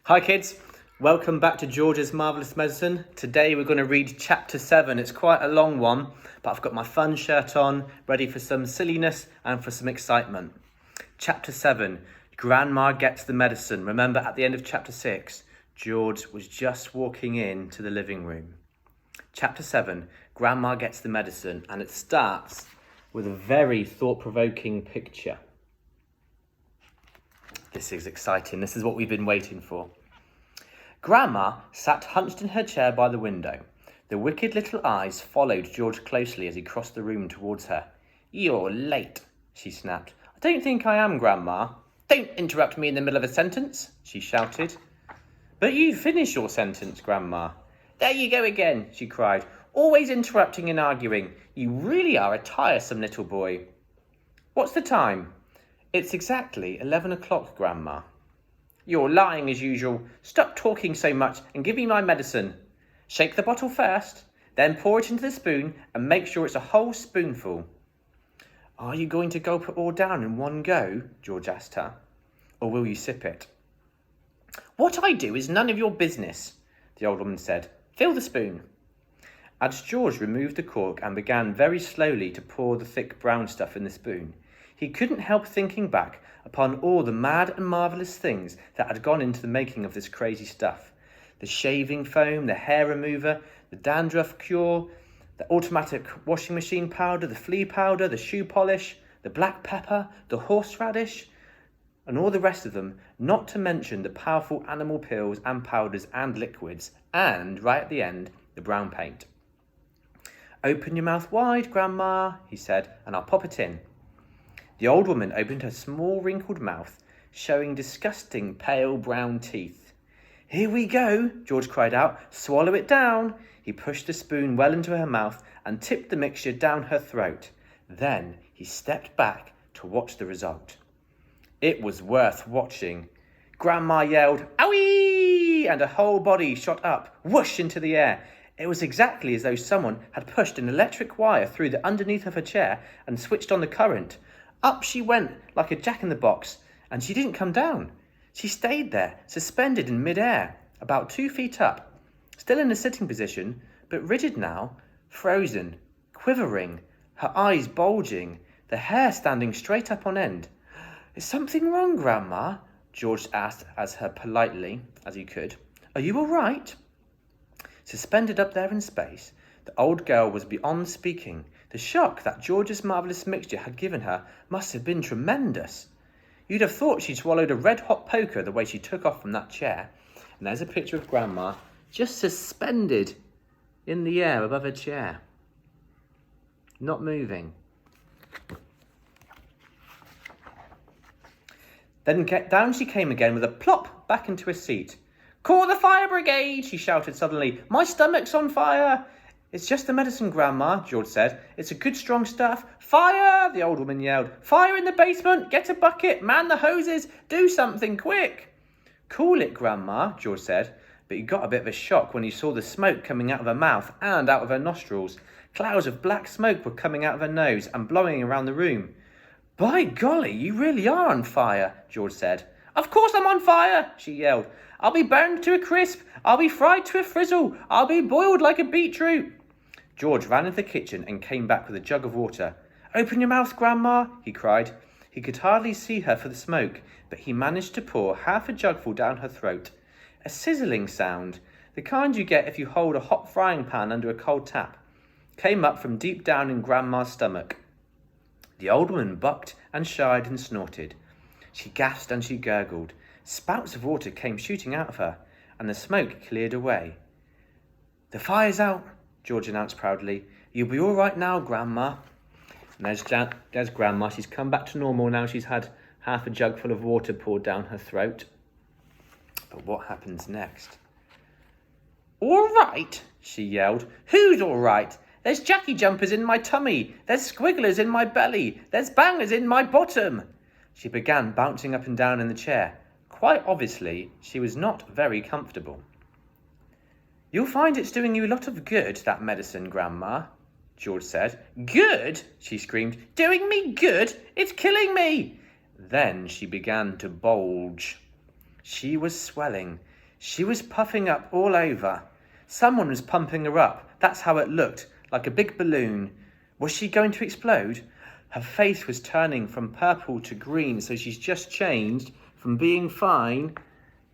Hi kids, welcome back to George's Marvellous Medicine. Today we're going to read chapter 7. It's quite a long one, but I've got my fun shirt on, ready for some silliness and for some excitement. Chapter 7, Grandma Gets the Medicine. Remember at the end of chapter 6, George was just walking into the living room. Chapter 7, Grandma Gets the Medicine, and it starts with a very thought-provoking picture. This is exciting. This is what we've been waiting for. Grandma sat hunched in her chair by the window. The wicked little eyes followed George closely as he crossed the room towards her. "You're late," she snapped. "I don't think I am, Grandma." "Don't interrupt me in the middle of a sentence," she shouted. "But you finish your sentence, Grandma." "There you go again," she cried. "Always interrupting and arguing. You really are a tiresome little boy." "What's the time?" "It's exactly 11 o'clock, Grandma." "You're lying as usual. Stop talking so much and give me my medicine. Shake the bottle first, then pour it into the spoon and make sure it's a whole spoonful." "Are you going to gulp it all down in one go?" George asked her. "Or will you sip it?" "What I do is none of your business," the old woman said. "Fill the spoon." As George removed the cork and began very slowly to pour the thick brown stuff in the spoon, he couldn't help thinking back upon all the mad and marvellous things that had gone into the making of this crazy stuff. The shaving foam, the hair remover, the dandruff cure, the automatic washing machine powder, the flea powder, the shoe polish, the black pepper, the horseradish, and all the rest of them, not to mention the powerful animal pills and powders and liquids, and, right at the end, the brown paint. "Open your mouth wide, Grandma," he said, "and I'll pop it in." The old woman opened her small wrinkled mouth, showing disgusting pale brown teeth. "Here we go," George cried out. "Swallow it down." He pushed the spoon well into her mouth and tipped the mixture down her throat. Then he stepped back to watch the result. It was worth watching. Grandma yelled, "Owie!" and her whole body shot up, whoosh, into the air. It was exactly as though someone had pushed an electric wire through the underneath of her chair and switched on the current. Up she went like a jack-in-the-box, and she didn't come down. She stayed there, suspended in mid-air, about 2 feet up, still in a sitting position, but rigid now, frozen, quivering, her eyes bulging, the hair standing straight up on end. "Is something wrong, Grandma?" George asked as politely as he could. "Are you all right?" Suspended up there in space, the old girl was beyond speaking. The shock that George's marvellous mixture had given her must have been tremendous. You'd have thought she'd swallowed a red-hot poker the way she took off from that chair. And there's a picture of Grandma just suspended in the air above her chair, not moving. Then down she came again with a plop back into her seat. "Call the fire brigade," she shouted suddenly. "My stomach's on fire." "It's just the medicine, Grandma," George said. "It's a good strong stuff." "Fire!" the old woman yelled. "Fire in the basement! Get a bucket! Man the hoses! Do something quick!" "Cool it, Grandma," George said, but he got a bit of a shock when he saw the smoke coming out of her mouth and out of her nostrils. Clouds of black smoke were coming out of her nose and blowing around the room. "By golly, you really are on fire," George said. "Of course I'm on fire," she yelled. "I'll be burned to a crisp. I'll be fried to a frizzle. I'll be boiled like a beetroot." George ran into the kitchen and came back with a jug of water. "Open your mouth, Grandma," he cried. He could hardly see her for the smoke, but he managed to pour half a jugful down her throat. A sizzling sound, the kind you get if you hold a hot frying pan under a cold tap, came up from deep down in Grandma's stomach. The old woman bucked and shied and snorted. She gasped and she gurgled. Spouts of water came shooting out of her, and the smoke cleared away. "The fire's out," George announced proudly. "You'll be all right now, Grandma." And there's Grandma. She's come back to normal now. She's had half a jug full of water poured down her throat. But what happens next? "All right," she yelled. "Who's all right? There's Jackie jumpers in my tummy. There's squigglers in my belly. There's bangers in my bottom." She began bouncing up and down in the chair. Quite obviously, she was not very comfortable. "You'll find it's doing you a lot of good, that medicine, Grandma," George said. "Good?" she screamed. "Doing me good? It's killing me." Then she began to bulge. She was swelling. She was puffing up all over. Someone was pumping her up. That's how it looked, like a big balloon. Was she going to explode? Her face was turning from purple to green, so she's just changed from being fine,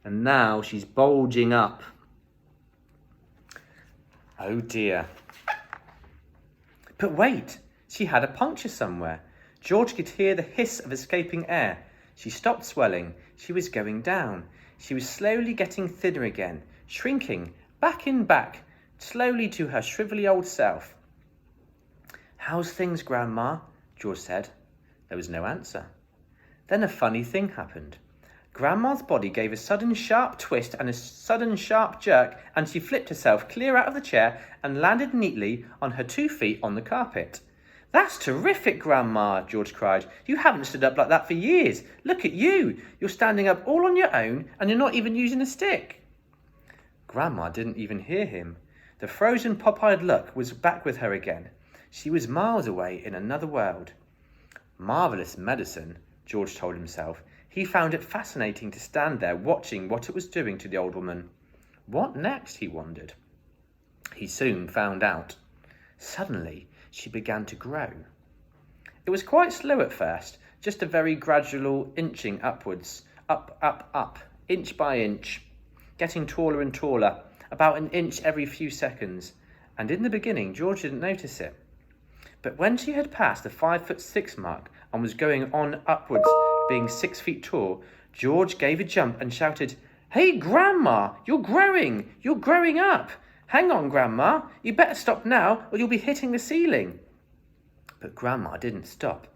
and now she's bulging up. Oh dear. But wait, she had a puncture somewhere. George could hear the hiss of escaping air. She stopped swelling. She was going down. She was slowly getting thinner again, shrinking back, slowly to her shrivelly old self. "How's things, Grandma?" George said. There was no answer. Then a funny thing happened. Grandma's body gave a sudden sharp twist and a sudden sharp jerk, and she flipped herself clear out of the chair and landed neatly on her 2 feet on the carpet. "That's terrific, Grandma," George cried. "You haven't stood up like that for years. Look at you. You're standing up all on your own, and you're not even using a stick." Grandma didn't even hear him. The frozen pop-eyed look was back with her again. She was miles away in another world. Marvellous medicine, George told himself. He found it fascinating to stand there watching what it was doing to the old woman. What next, he wondered. He soon found out. Suddenly, she began to grow. It was quite slow at first, just a very gradual inching upwards, up, inch by inch, getting taller and taller, about an inch every few seconds, and in the beginning George didn't notice it. But when she had passed the 5'6" mark and was going on upwards, being 6 feet tall, George gave a jump and shouted, "Hey, Grandma, you're growing up. Hang on, Grandma, you better stop now or you'll be hitting the ceiling." But Grandma didn't stop.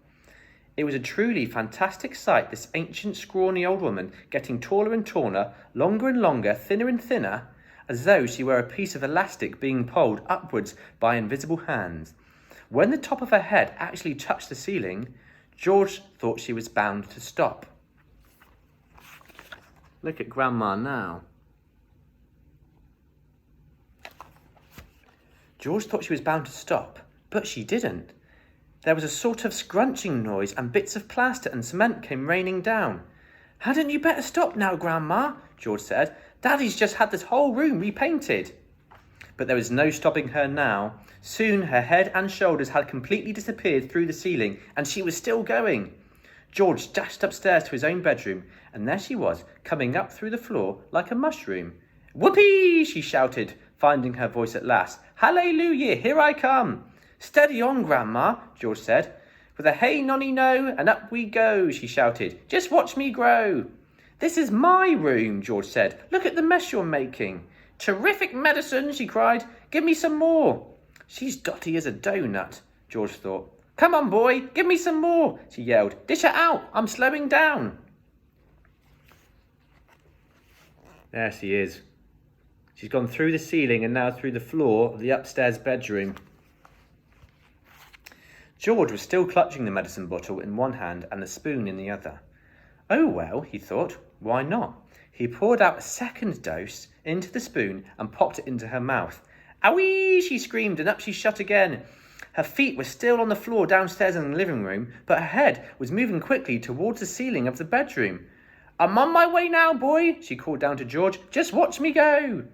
It was a truly fantastic sight, this ancient, scrawny old woman getting taller and taller, longer and longer, thinner and thinner, as though she were a piece of elastic being pulled upwards by invisible hands. When the top of her head actually touched the ceiling, George thought she was bound to stop. Look at Grandma now. George thought she was bound to stop, but she didn't. There was a sort of scrunching noise and bits of plaster and cement came raining down. "Hadn't you better stop now, Grandma?" George said. "Daddy's just had this whole room repainted." But there was no stopping her now. Soon her head and shoulders had completely disappeared through the ceiling, and she was still going. George dashed upstairs to his own bedroom, and there she was, coming up through the floor like a mushroom. "Whoopee!" she shouted, finding her voice at last. "Hallelujah, here I come." "Steady on, Grandma," George said. "With a hey nonny no, and up we go," she shouted. "Just watch me grow." "This is my room," George said. "Look at the mess you're making." "Terrific medicine," she cried. "Give me some more." "She's dotty as a doughnut," George thought. "Come on, boy, give me some more," she yelled. "Dish it out, I'm slowing down." There she is. She's gone through the ceiling and now through the floor of the upstairs bedroom. George was still clutching the medicine bottle in one hand and the spoon in the other. Oh well, he thought, why not? He poured out a second dose into the spoon and popped it into her mouth. "Owie!" she screamed, and up she shot again. Her feet were still on the floor downstairs in the living room, but her head was moving quickly towards the ceiling of the bedroom. "I'm on my way now, boy," she called down to George. "Just watch me go."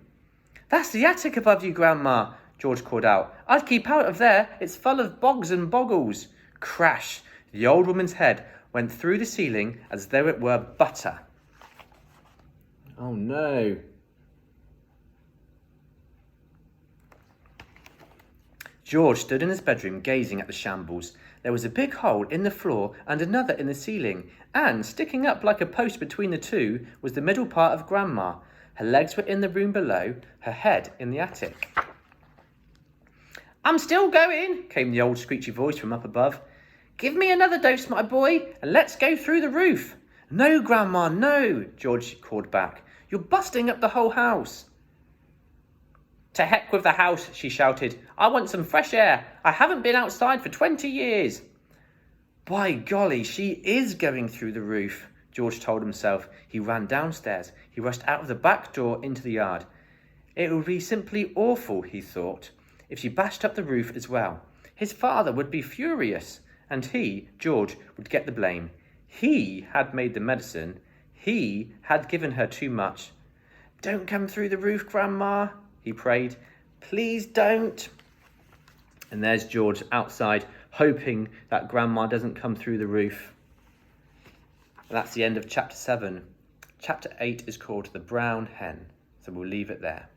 "That's the attic above you, Grandma," George called out. "I'd keep out of there. It's full of bogs and boggles." Crash! The old woman's head went through the ceiling as though it were butter. Oh no. George stood in his bedroom gazing at the shambles. There was a big hole in the floor and another in the ceiling, and sticking up like a post between the two was the middle part of Grandma. Her legs were in the room below, her head in the attic. "I'm still going," came the old screechy voice from up above. "Give me another dose, my boy, and let's go through the roof." "No, Grandma, no," George called back. "You're busting up the whole house." "To heck with the house," she shouted. "I want some fresh air. I haven't been outside for 20 years. "By golly, she is going through the roof," George told himself. He ran downstairs. He rushed out of the back door into the yard. It would be simply awful, he thought, if she bashed up the roof as well. His father would be furious, and he, George, would get the blame. He had made the medicine. He had given her too much. Don't come through the roof, Grandma, he prayed. Please don't. And there's George outside, hoping that Grandma doesn't come through the roof. And that's the end of chapter 7. Chapter 8 is called The Brown Hen, so we'll leave it there.